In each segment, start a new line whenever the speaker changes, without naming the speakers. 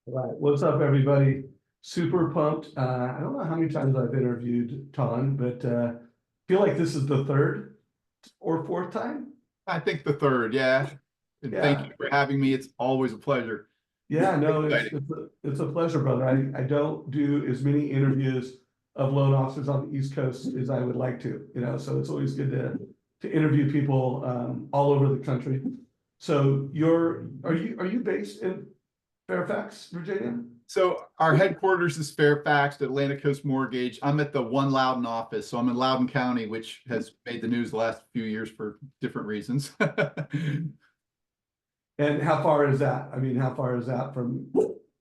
All right, what's up, everybody? Super pumped. I don't know how many times I've interviewed Tan, but feel like this is the third or fourth time.
I think the third, yeah. And thank
Yeah,
you for having me. It's always a pleasure.
yeah, no,
Exciting.
it's a pleasure, brother. I don't do as many interviews of loan officers on the East Coast as I would like to, so it's always good to interview people all over the country. So are you based in Fairfax, Virginia?
So our headquarters is Fairfax, Atlantic Coast Mortgage. I'm at the One Loudoun office, so I'm in Loudoun County, which has made the news the last few years for different reasons.
And how far is that? I mean, how far is that from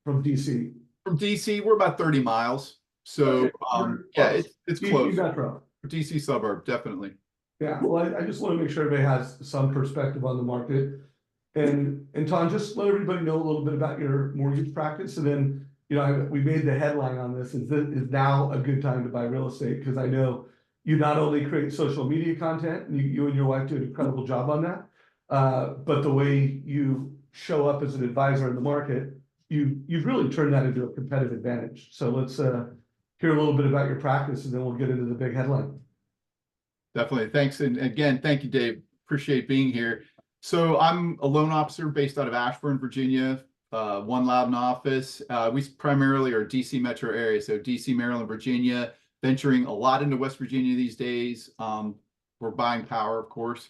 DC?
From DC, we're about 30 miles. So
Okay, you're
yeah,
close.
it's
DC
close.
Metro.
DC suburb, definitely.
Yeah, well, I just want to make sure everybody has some perspective on the market. And Tom, just let everybody know a little bit about your mortgage practice, and then we made the headline on this is now a good time to buy real estate, because I know you not only create social media content, and you and your wife do an incredible job on that, but the way you show up as an advisor in the market, you've really turned that into a competitive advantage. So let's hear a little bit about your practice, and then we'll get into the big headline.
Definitely. Thanks. And again, thank you, Dave. Appreciate being here. So I'm a loan officer based out of Ashburn, Virginia, One Loudoun office. We primarily are DC metro area, so DC, Maryland, Virginia, venturing a lot into West Virginia these days. We're buying power, of course.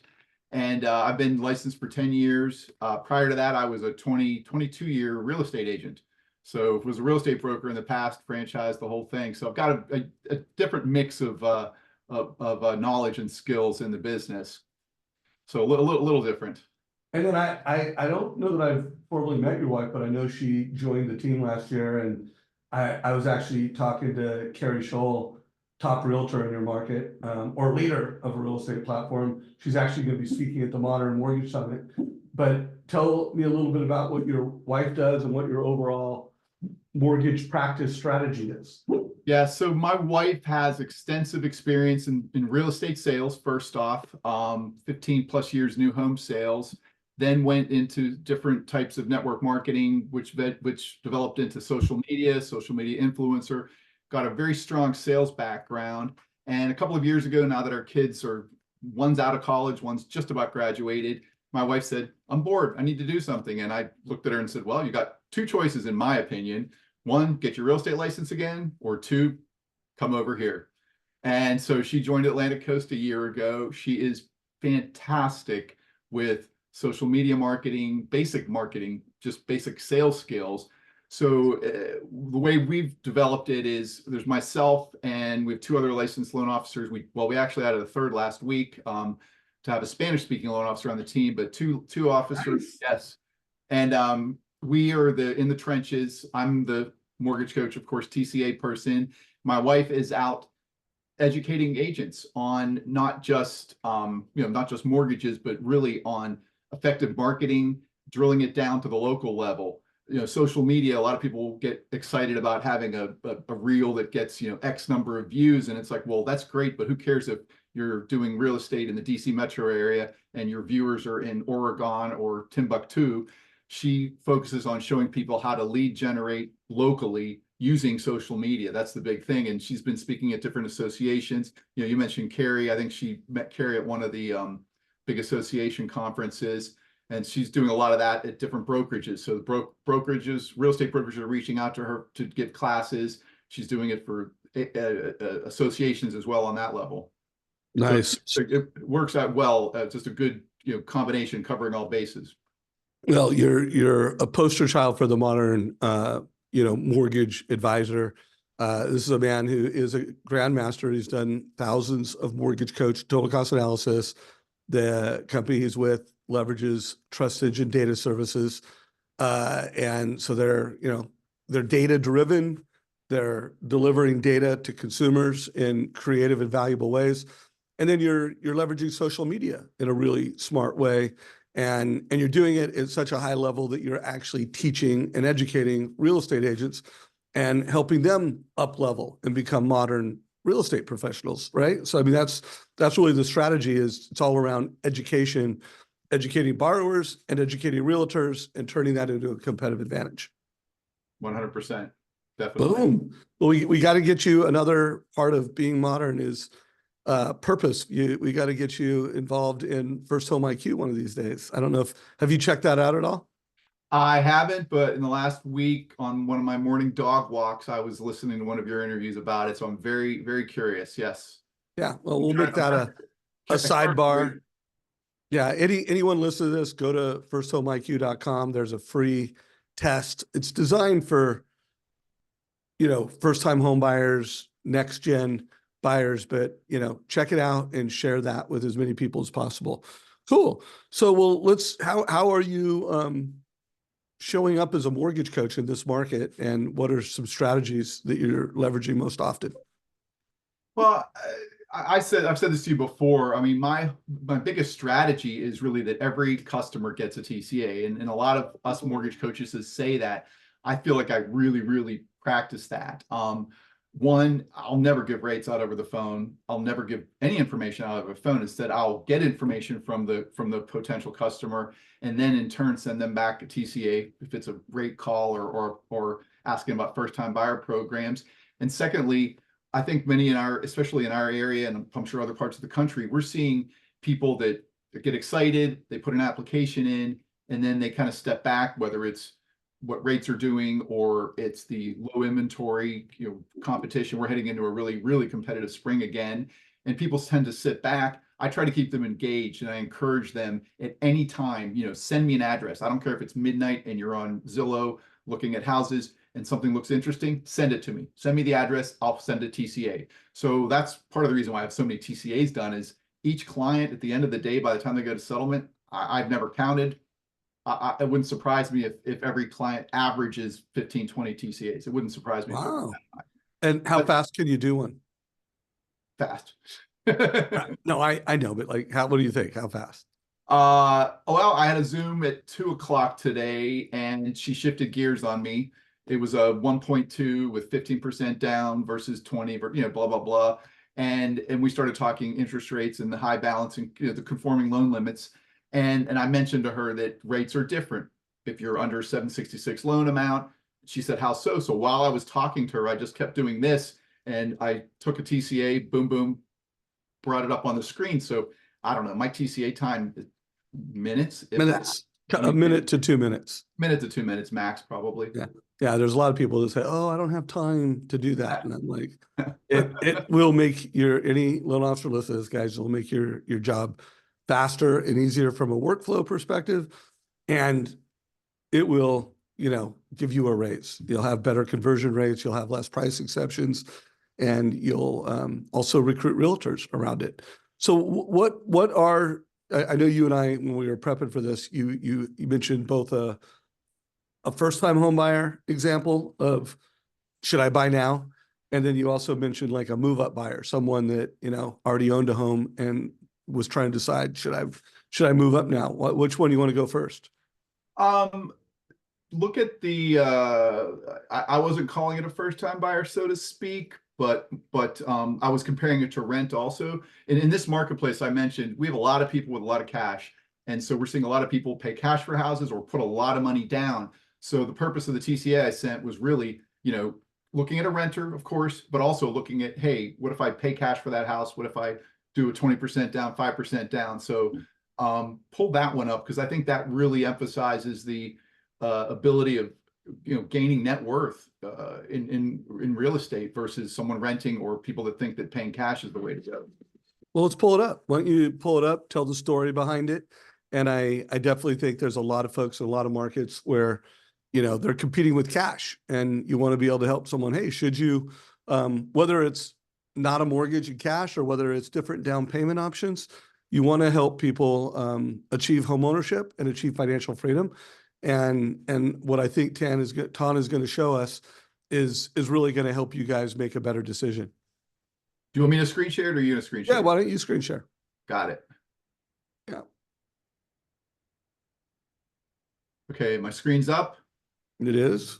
And I've been licensed for 10 years. Prior to that, I was a 22-year real estate agent. So was a real estate broker in the past, franchised the whole thing. So I've got a different mix of knowledge and skills in the business. So a little different.
And then I don't know that I've formally met your wife, but I know she joined the team last year, and I was actually talking to Carrie Scholl, top realtor in your market, or leader of a real estate platform. She's actually going to be speaking at the Modern Mortgage Summit. But tell me a little bit about what your wife does and what your overall mortgage practice strategy is.
Yeah, so my wife has extensive experience in real estate sales, first off, 15 plus years new home sales, then went into different types of network marketing, which developed into social media influencer, got a very strong sales background. And a couple of years ago, now that our kids one's out of college, one's just about graduated, my wife said, I'm bored, I need to do something. And I looked at her and said, well, you got two choices, in my opinion. One, get your real estate license again, or two, come over here. And so she joined Atlantic Coast a year ago. She is fantastic with social media marketing, just basic sales skills. So the way we've developed it is there's myself and we have two other licensed loan officers. We actually added a third last week to have a Spanish speaking loan officer on the team, but two officers, nice. Yes. And we are in the trenches. I'm the mortgage coach, of course, TCA person. My wife is out educating agents on not just mortgages, but really on effective marketing, drilling it down to the local level. Social media, a lot of people get excited about having a reel that gets, X number of views. And it's like, well, that's great, but who cares if you're doing real estate in the DC metro area and your viewers are in Oregon or Timbuktu? She focuses on showing people how to lead generate locally using social media. That's the big thing. And she's been speaking at different associations. You mentioned Carrie. I think she met Carrie at one of the big association conferences, and she's doing a lot of that at different brokerages. So the brokerages, real estate brokerages are reaching out to her to give classes. She's doing it for associations as well on that level.
Nice.
So it works out well. Just a good combination covering all bases.
Well, you're a poster child for the modern, mortgage advisor. This is a man who is a grandmaster. He's done thousands of mortgage coach total cost analysis. The company he's with leverages trust engine data services, and so they're data driven. They're delivering data to consumers in creative and valuable ways, and then you're leveraging social media in a really smart way. And you're doing it at such a high level that you're actually teaching and educating real estate agents and helping them up level and become modern real estate professionals, right? So I mean, that's really the strategy. Is it's all around education, educating borrowers and educating realtors and turning that into a competitive advantage.
100%. Definitely.
Boom. Well, we got to get you another part of being modern is purpose. We got to get you involved in First Home IQ one of these days. I don't know if, have you checked that out at all?
I haven't, but in the last week on one of my morning dog walks, I was listening to one of your interviews about it. So I'm very, very curious. Yes.
Yeah. Well, we'll make that a sidebar. Yeah. Anyone listen to this, go to firsthomeIQ.com. There's a free test. It's designed for, first-time home buyers, next-gen buyers, but, check it out and share that with as many people as possible. Cool. So, well, how are you showing up as a mortgage coach in this market, and what are some strategies that you're leveraging most often?
Well, I've said this to you before. I mean, my biggest strategy is really that every customer gets a TCA, and a lot of us mortgage coaches say that. I feel like I really, really practice that. One, I'll never give rates out over the phone. I'll never give any information out over the phone. Instead, I'll get information from the potential customer, and then in turn send them back a TCA if it's a rate call or asking about first-time buyer programs. And secondly, I think many especially in our area, and I'm sure other parts of the country, we're seeing people that get excited, they put an application in, and then they kind of step back, whether it's what rates are doing or it's the low inventory, competition. We're heading into a really, really competitive spring again, and people tend to sit back. I try to keep them engaged, and I encourage them at any time, send me an address. I don't care if it's midnight and you're on Zillow looking at houses and something looks interesting, send it to me. Send me the address, I'll send a TCA. So that's part of the reason why I have so many TCAs done is each client at the end of the day, by the time they go to settlement, I've never counted. It wouldn't surprise me if every client averages 15, 20 TCAs. It wouldn't surprise me.
Wow. And how fast can you do one?
Fast.
No, I know, but what do you think? How fast?
Well, I had a Zoom at 2:00 today, and she shifted gears on me. It was a 1.2 with 15% down versus 20, blah, blah, blah. And we started talking interest rates and the high balance and the conforming loan limits. And I mentioned to her that rates are different. If you're under 766 loan amount, she said, how so? So while I was talking to her, I just kept doing this, and I took a TCA, boom, boom, brought it up on the screen. So I don't know, my TCA time is minutes.
A minute to 2 minutes.
Minute to 2 minutes max, probably.
Yeah. There's a lot of people that say, "Oh, I don't have time to do that," and I'm like, it will make any loan officer listen to this, guys. It'll make your job faster and easier from a workflow perspective, and it will, give you a raise. You'll have better conversion rates. You'll have less price exceptions, and you'll also recruit realtors around it. So what are I know you and I, when we were prepping for this, you mentioned both a first-time home buyer example of should I buy now? And then you also mentioned like a move-up buyer, someone that, already owned a home and was trying to decide, should I move up now? Which one do you want to go first?
Look at the, I wasn't calling it a first-time buyer, so to speak, but I was comparing it to rent also. And in this marketplace I mentioned, we have a lot of people with a lot of cash. And so we're seeing a lot of people pay cash for houses or put a lot of money down. So the purpose of the TCA I sent was really, looking at a renter, of course, but also looking at, hey, what if I pay cash for that house? What if I do a 20% down, 5% down? So pull that one up, because I think that really emphasizes the ability of gaining net worth in real estate versus someone renting or people that think that paying cash is the way to go.
Well, let's pull it up. Why don't you pull it up, tell the story behind it? And I definitely think there's a lot of folks in a lot of markets where, they're competing with cash, and you want to be able to help someone. Hey, should you, whether it's not a mortgage and cash or whether it's different down payment options, you want to help people achieve home ownership and achieve financial freedom. And what I think Tan is going to show us is really going to help you guys make a better decision.
Do you want me to screen share it, or are you going to screen share?
Yeah, why don't you screen share?
Got it.
Yeah.
Okay, my screen's up.
It is.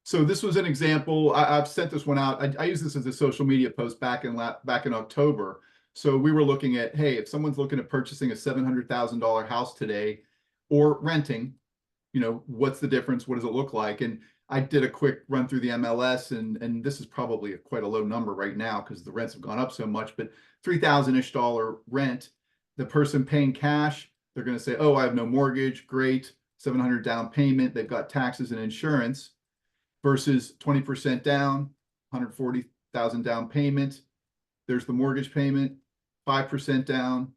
So this was an example. I've sent this one out. I use this as a social media post back in October. So we were looking at, hey, if someone's looking at purchasing a $700,000 house today or renting, what's the difference? What does it look like? And I did a quick run through the MLS, and this is probably quite a low number right now because the rents have gone up so much, but $3,000-ish rent. The person paying cash, they're going to say, oh, I have no mortgage. Great. 700 down payment. They've got taxes and insurance versus 20% down, 140,000 down payment. There's the mortgage payment, 5% down,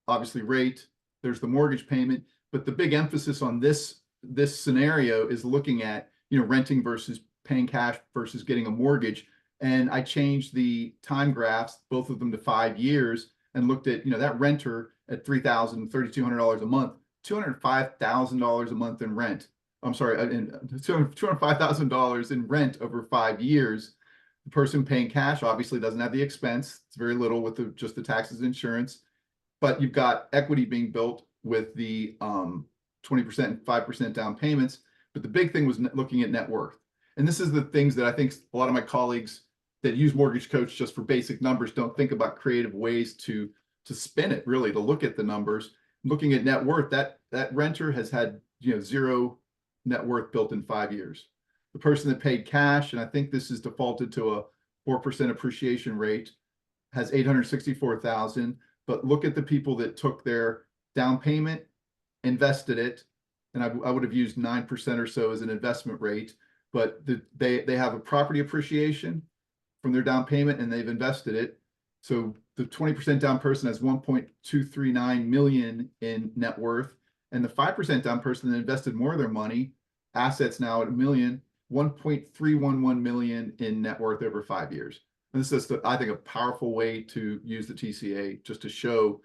obviously rate. There's the mortgage payment. But the big emphasis on this scenario is looking at, renting versus paying cash versus getting a mortgage. And I changed the time graphs, both of them to 5 years, and looked at, that renter at $3,000, $3,200 a month, $205,000 a month in rent. I'm sorry, $205,000 in rent over 5 years. The person paying cash obviously doesn't have the expense. It's very little with just the taxes and insurance, but you've got equity being built with the 20% and 5% down payments. But the big thing was looking at net worth. And this is the things that I think a lot of my colleagues that use MortgageCoach just for basic numbers don't think about creative ways to spin it, really, to look at the numbers. Looking at net worth, that renter has had zero net worth built in 5 years. The person that paid cash, and I think this is defaulted to a 4% appreciation rate, has 864,000. But look at the people that took their down payment, invested it, and I would have used 9% or so as an investment rate. But they have a property appreciation from their down payment, and they've invested it. So the 20% down person has 1.239 million in net worth, and the 5% down person that invested more of their money, assets now at $1 million, 1.311 million in net worth over 5 years. And this is, I think, a powerful way to use the TCA just to show,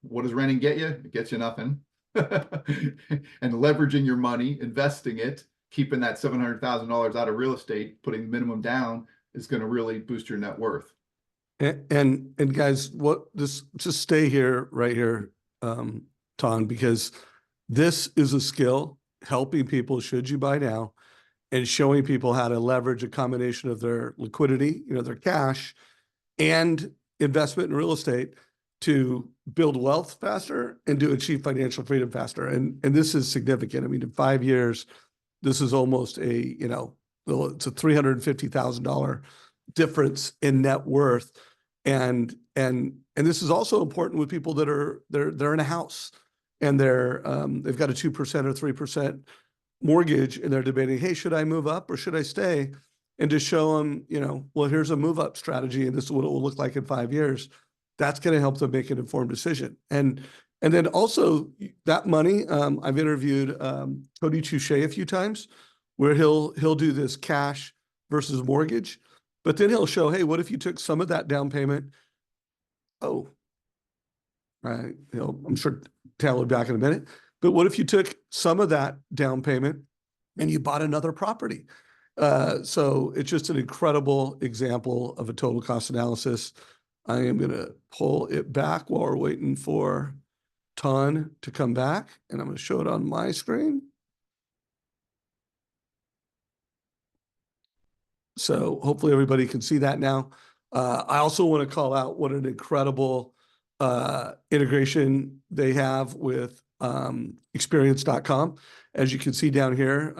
what does renting get you? It gets you nothing. And leveraging your money, investing it, keeping that $700,000 out of real estate, putting the minimum down is going to really boost your net worth.
And guys, just stay here, right here, Tan, because this is a skill helping people, should you buy now, and showing people how to leverage a combination of their liquidity, their cash, and investment in real estate to build wealth faster and to achieve financial freedom faster. And this is significant. I mean, in 5 years, this is almost it's a $350,000 difference in net worth. And this is also important with people that they're in a house and they've got a 2% or 3% mortgage and they're debating, hey, should I move up or should I stay? And to show them, well, here's a move up strategy and this is what it will look like in 5 years. That's going to help them make an informed decision. And then also that money, I've interviewed Cody Touche a few times where he'll do this cash versus mortgage, but then he'll show, hey, what if you took some of that down payment? Oh, right. I'm sure Tal will be back in a minute. But what if you took some of that down payment and you bought another property? So it's just an incredible example of a total cost analysis. I am going to pull it back while we're waiting for Tan to come back, and I'm going to show it on my screen. So hopefully everybody can see that now. I also want to call out what an incredible integration they have with experience.com. As you can see down here,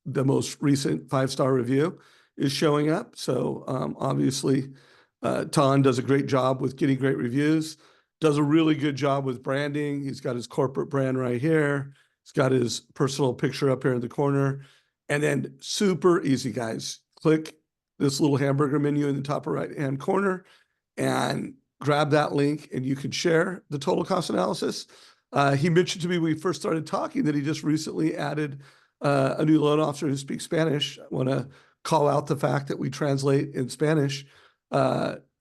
the most recent 5-star review is showing up. So obviously, Tan does a great job with getting great reviews, does a really good job with branding. He's got his corporate brand right here. He's got his personal picture up here in the corner. And then super easy, guys. Click this little hamburger menu in the top right-hand corner and grab that link and you can share the total cost analysis. He mentioned to me when we first started talking that he just recently added a new loan officer who speaks Spanish. I want to call out the fact that we translate in Spanish.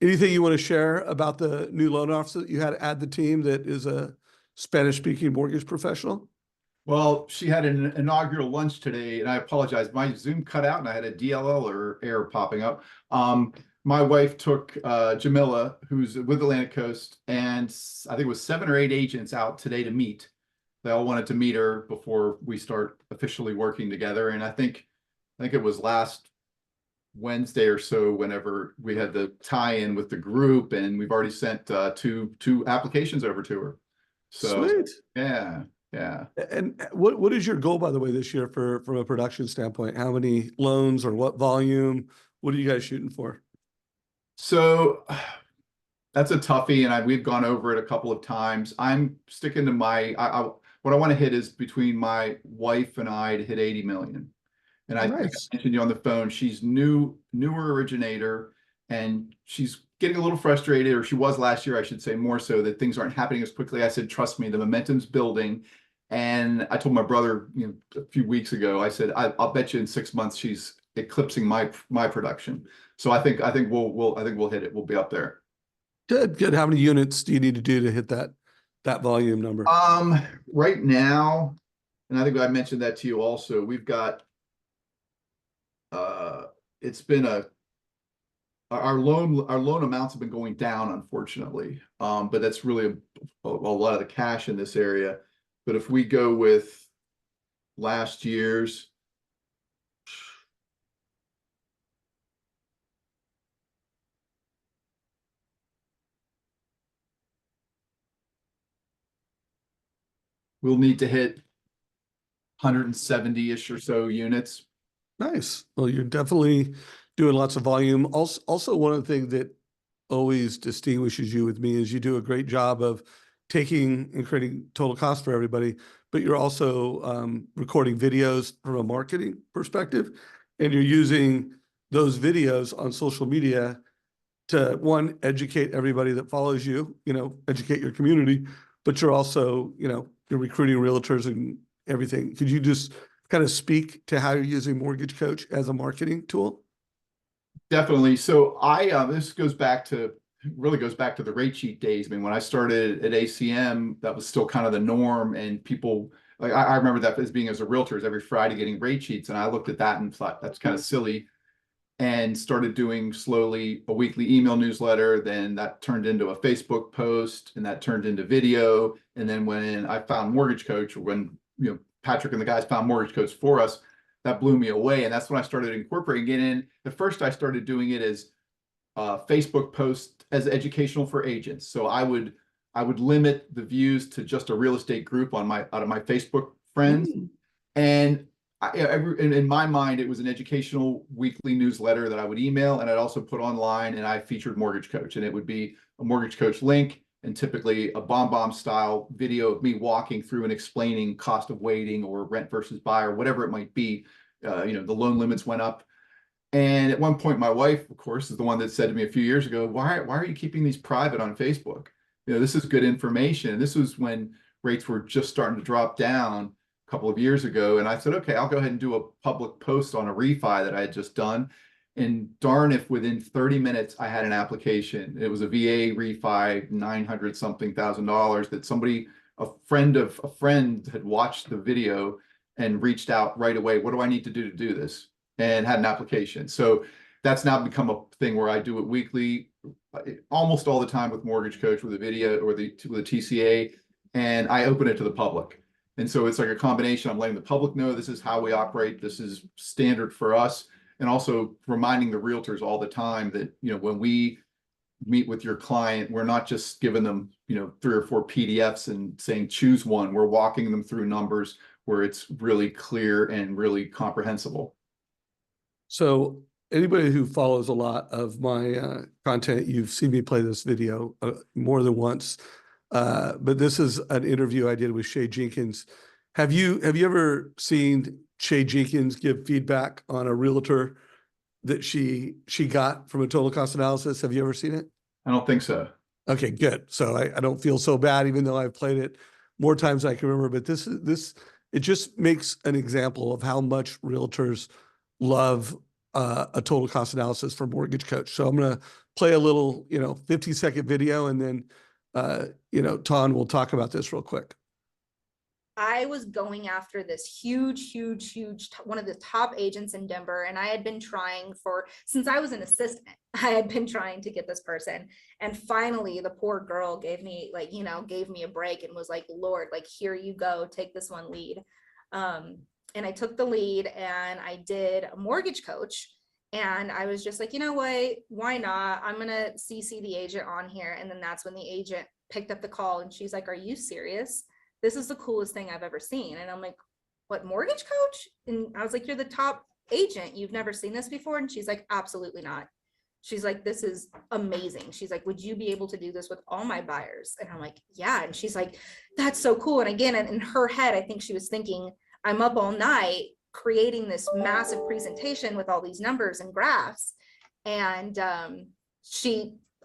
Anything you want to share about the new loan officer that you had to add the team that is a Spanish-speaking mortgage professional?
Well, she had an inaugural lunch today, and I apologize. My Zoom cut out, and I had a DLL or error popping up. My wife took Jamila, who's with Atlantic Coast, and I think it was 7 or 8 agents out today to meet. They all wanted to meet her before we start officially working together. And I think it was last Wednesday or so whenever we had the tie-in with the group, and we've already sent two applications over to her. So
sweet.
yeah. Yeah.
And what is your goal, by the way, this year from a production standpoint? How many loans or what volume? What are you guys shooting for?
So that's a toughie, and we've gone over it a couple of times. I'm sticking to what I want to hit is between my wife and I to hit 80 million. And I think I
Nice.
mentioned you on the phone. She's newer originator, and she's getting a little frustrated, or she was last year, I should say, more so, that things aren't happening as quickly. I said, trust me, the momentum's building. And I told my brother, a few weeks ago, I said, I'll bet you in 6 months she's eclipsing my production. So I think we'll hit it. We'll be up there.
Good, good. How many units do you need to do to hit that volume number?
Um, right now, and I think I mentioned that to you also, we've got uh it's been our loan amounts have been going down, unfortunately. But that's really a lot of the cash in this area. But if we go with last year's, we'll need to hit 170-ish or so units.
Nice. Well, you're definitely doing lots of volume. Also, one of the things that always distinguishes you with me is you do a great job of taking and creating total cost for everybody, but you're also recording videos from a marketing perspective, and you're using those videos on social media to, one, educate everybody that follows you, educate your community, but you're also, you're recruiting realtors and everything. Could you just kind of speak to how you're using Mortgage Coach as a marketing tool?
Definitely. So this really goes back to the rate sheet days. I mean, when I started at ACM, that was still kind of the norm, and people, like, I remember that as being, as a realtor, is every Friday getting rate sheets, and I looked at that and thought that's kind of silly, and started doing slowly a weekly email newsletter. Then that turned into a Facebook post, and that turned into video. And then when I found Mortgage Coach, or when Patrick and the guys found Mortgage Coach for us, that blew me away. And that's when I started incorporating it in. At first, I started doing it as Facebook post as educational for agents. So I would limit the views to just a real estate group out of my Facebook friends.
Mm.
And in my mind, it was an educational weekly newsletter that I would email, and I'd also put online, and I featured Mortgage Coach, and it would be a Mortgage Coach link, and typically a bomb style video of me walking through and explaining cost of waiting or rent versus buy or whatever it might be. The loan limits went up. And at one point, my wife, of course, is the one that said to me a few years ago, why are you keeping these private on Facebook? This is good information. This was when rates were just starting to drop down a couple of years ago. And I said, okay, I'll go ahead and do a public post on a refi that I had just done. And darn if within 30 minutes I had an application. It was a VA refi, 900 something thousand dollars, that a friend of a friend, had watched the video and reached out right away. What do I need to do this? And had an application. So that's now become a thing where I do it weekly, almost all the time, with Mortgage Coach, with a video or with a TCA, and I open it to the public. And so it's like a combination. I'm letting the public know this is how we operate. This is standard for us. And also reminding the realtors all the time that, when we meet with your client, we're not just giving them, 3 or 4 PDFs and saying, choose one. We're walking them through numbers where it's really clear and really comprehensible.
So anybody who follows a lot of my content, you've seen me play this video more than once. But this is an interview I did with Shay Jenkins. Have you ever seen Shay Jenkins give feedback on a realtor that she got from a total cost analysis? Have you ever seen it?
I don't think so.
Okay, good. So I don't feel so bad, even though I've played it more times than I can remember. But it just makes an example of how much realtors love a total cost analysis for Mortgage Coach. So I'm going to play a little, 50-second video, and then, Tan will talk about this real quick.
I was going after this huge, one of the top agents in Denver. And I had been trying since I was an assistant, I had been trying to get this person. And finally, the poor girl gave me a break and was like, Lord, like, here you go, take this one lead. And I took the lead and I did a Mortgage Coach. And I was just like, you know what, why not? I'm going to CC the agent on here. And then that's when the agent picked up the call and she's like, are you serious? this is the coolest thing I've ever seen. And I'm like, what, mortgage coach? And I was like, you're the top agent. You've never seen this before? And she's like, absolutely not. She's like, this is amazing. She's like, would you be able to do this with all my buyers? And I'm like, yeah. And she's like, that's so cool. And again, in her head, I think she was thinking, I'm up all night creating this massive presentation with all these numbers and graphs. And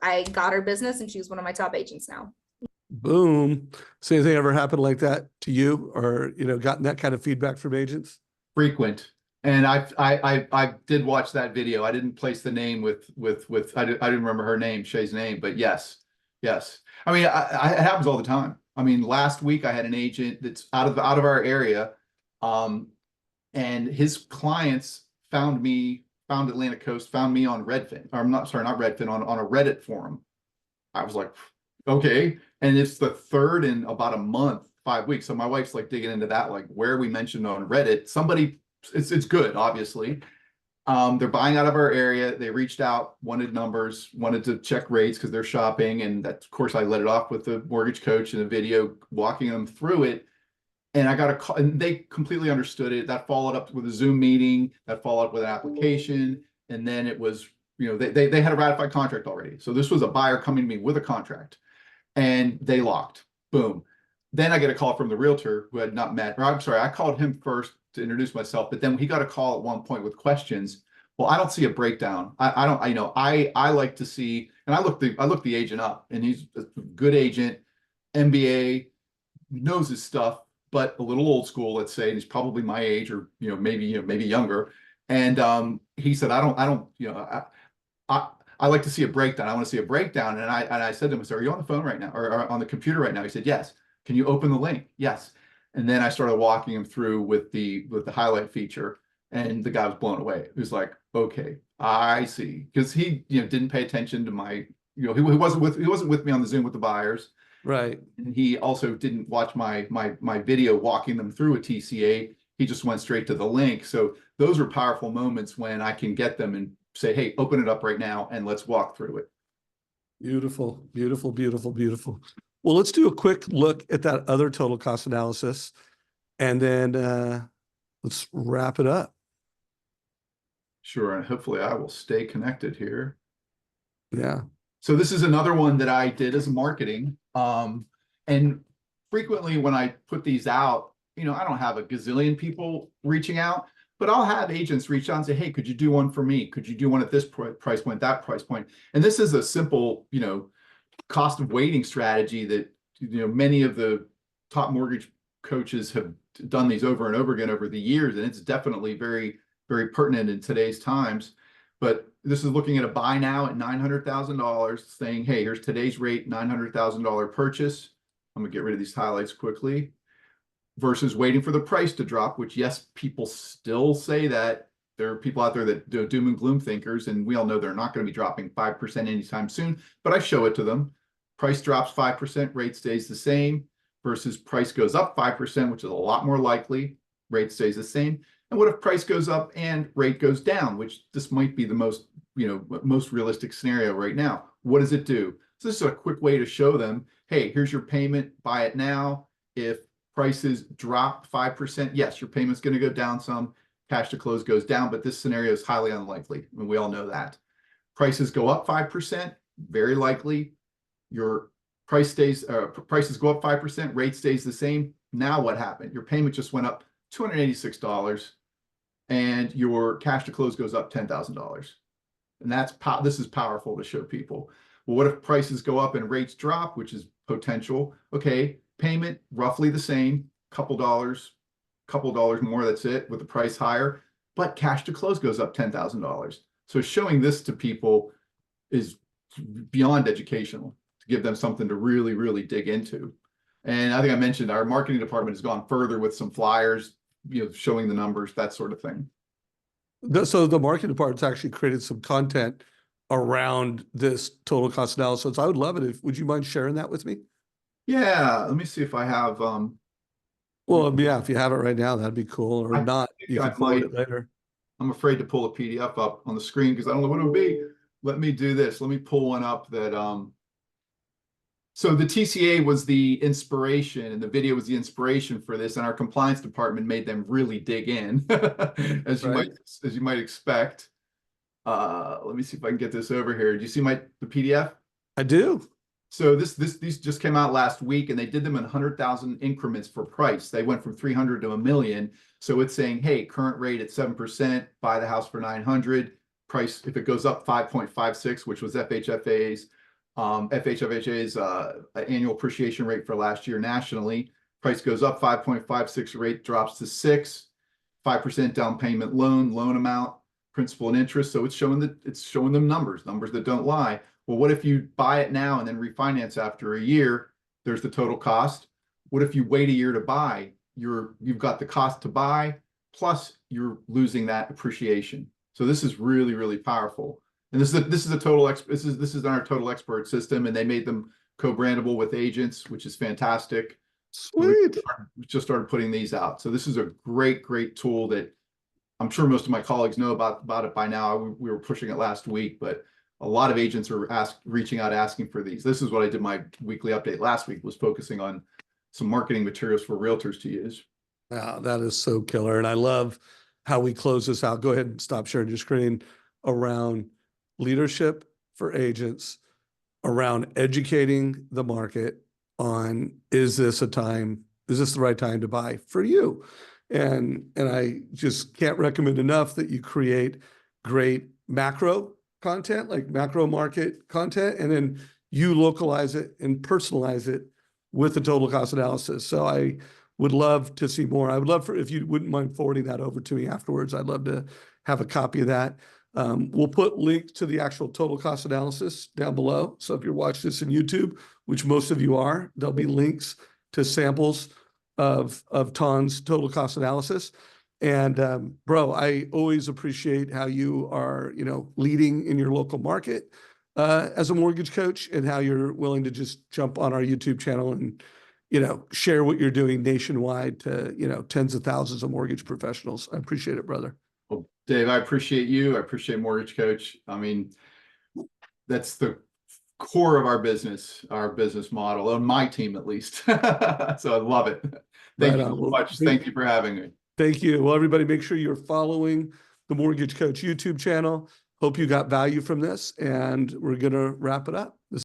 I got her business, and she's one of my top agents now.
Boom. So anything ever happened like that to you, or, you know, gotten that kind of feedback from agents?
Frequent. And I did watch that video. I didn't place the name with I didn't remember her name, Shay's name, but yes. I mean, it happens all the time. I mean, last week I had an agent that's out of our area, and his clients found Atlantic Coast, found me on Redfin, or not Redfin, on a Reddit forum. I was like, okay. And it's the third in about a month, 5 weeks. So my wife's like digging into that, like, where we mentioned on Reddit, somebody, it's good, obviously. They're buying out of our area. They reached out, wanted numbers, wanted to check rates because they're shopping. And that, of course, I let it off with the mortgage coach and a video walking them through it. And I got a call, and they completely understood it. That followed up with a Zoom meeting, that followed up with an application. And then it was, you know, they had a ratified contract already. So this was a buyer coming to me with a contract, and they locked. Boom. Then I get a call from the realtor who had not met, or I'm sorry, I called him first to introduce myself, but then he got a call at one point with questions. Well, I don't see a breakdown. I like to see, and I looked the agent up, and he's a good agent, MBA, knows his stuff, but a little old school, let's say, and he's probably my age, or, you know, maybe younger. And he said, I like to see a breakdown. I want to see a breakdown. And I said to him, are you on the phone right now, or on the computer right now? He said, yes. Can you open the link? Yes. And then I started walking him through with the highlight feature, and the guy was blown away. He was like, okay, I see. Because he, you know, didn't pay attention to my, you know, he wasn't with me on the Zoom with the buyers.
Right.
And he also didn't watch my video walking them through a TCA. He just went straight to the link. So those are powerful moments when I can get them and say, hey, open it up right now and let's walk through it.
Beautiful, beautiful, beautiful, beautiful. Well, let's do a quick look at that other total cost analysis, and then let's wrap it up.
Sure. And hopefully I will stay connected here.
Yeah.
So this is another one that I did as marketing. And frequently when I put these out, you know, I don't have a gazillion people reaching out, but I'll have agents reach out and say, hey, could you do one for me? Could you do one at this price point, that price point? And this is a simple, you know, cost of waiting strategy that, you know, many of the top mortgage coaches have done these over and over again over the years. And it's definitely very, very pertinent in today's times. But this is looking at a buy now at $900,000, saying, hey, here's today's rate, $900,000 purchase. I'm gonna get rid of these highlights quickly, versus waiting for the price to drop, which, yes, people still say that. There are people out there that do doom and gloom thinkers, and we all know they're not going to be dropping 5% anytime soon, but I show it to them. Price drops 5%, rate stays the same, versus price goes up 5%, which is a lot more likely, rate stays the same. And what if price goes up and rate goes down, which this might be the most, you know, most realistic scenario right now. What does it do? So this is a quick way to show them, hey, here's your payment, buy it now. If prices drop 5%, yes, your payment's going to go down some. Cash to close goes down, but this scenario is highly unlikely. I mean, we all know that. Prices go up 5%, very likely. Your prices go up 5%, rate stays the same. Now what happened? Your payment just went up $286, and your cash to close goes up $10,000. And this is powerful to show people. Well, what if prices go up and rates drop, which is potential? Okay, payment roughly the same, couple dollars more, that's it, with the price higher, but cash to close goes up $10,000. So showing this to people is beyond educational, to give them something to really, really dig into. And I think I mentioned our marketing department has gone further with some flyers, you know, showing the numbers, that sort of thing.
So the marketing department's actually created some content around this total cost analysis. I would love it. Would you mind sharing that with me?
Yeah, let me see if I have
Well, yeah, if you have it right now, that'd be cool. Or not, you can forward it later.
I'm afraid to pull a PDF up on the screen because I don't know what it would be. Let me do this. Let me pull one up that So the TCA was the inspiration, and the video was the inspiration for this, and our compliance department made them really dig in, as you
Right.
might expect. Let me see if I can get this over here. Do you see the PDF?
I do.
So these just came out last week, and they did them in 100,000 increments for price. They went from 300 to a million. So it's saying, hey, current rate at 7%, buy the house for 900. Price, if it goes up 5.56, which was FHFA's annual appreciation rate for last year nationally. Price goes up 5.56, rate drops to 6, 5% down payment loan amount, principal and interest. So it's showing them numbers that don't lie. Well, what if you buy it now and then refinance after a year? There's the total cost. What if you wait a year to buy? You've got the cost to buy, plus you're losing that appreciation. So this is really, really powerful. And this is a total this is our total expert system, and they made them co-brandable with agents, which is fantastic.
Sweet.
We just started putting these out. So this is a great tool that I'm sure most of my colleagues know about it by now. We were pushing it last week, but a lot of agents are reaching out asking for these. This is what I did my weekly update last week, was focusing on some marketing materials for realtors to use.
Wow, that is so killer. And I love how we close this out. Go ahead and stop sharing your screen. Around leadership for agents, around educating the market on, is this the right time to buy for you? And I just can't recommend enough that you create great macro content, like macro market content, and then you localize it and personalize it with the total cost analysis. So I would love to see more. I would love if you wouldn't mind forwarding that over to me afterwards. I'd love to have a copy of that. We'll put links to the actual total cost analysis down below. So if you're watching this in YouTube, which most of you are, there'll be links to samples of Tan's total cost analysis. And bro, I always appreciate how you are, leading in your local market as a mortgage coach, and how you're willing to just jump on our YouTube channel and, share what you're doing nationwide to, tens of thousands of mortgage professionals. I appreciate it, brother.
Well, Dave, I appreciate you. I appreciate Mortgage Coach. I mean, that's the core of our business model, on my team at least. So I love it. Thank you so much. Thank you for having me.
Thank you. Well, everybody, make sure you're following the Mortgage Coach YouTube channel. Hope you got value from this, and we're going to wrap it up.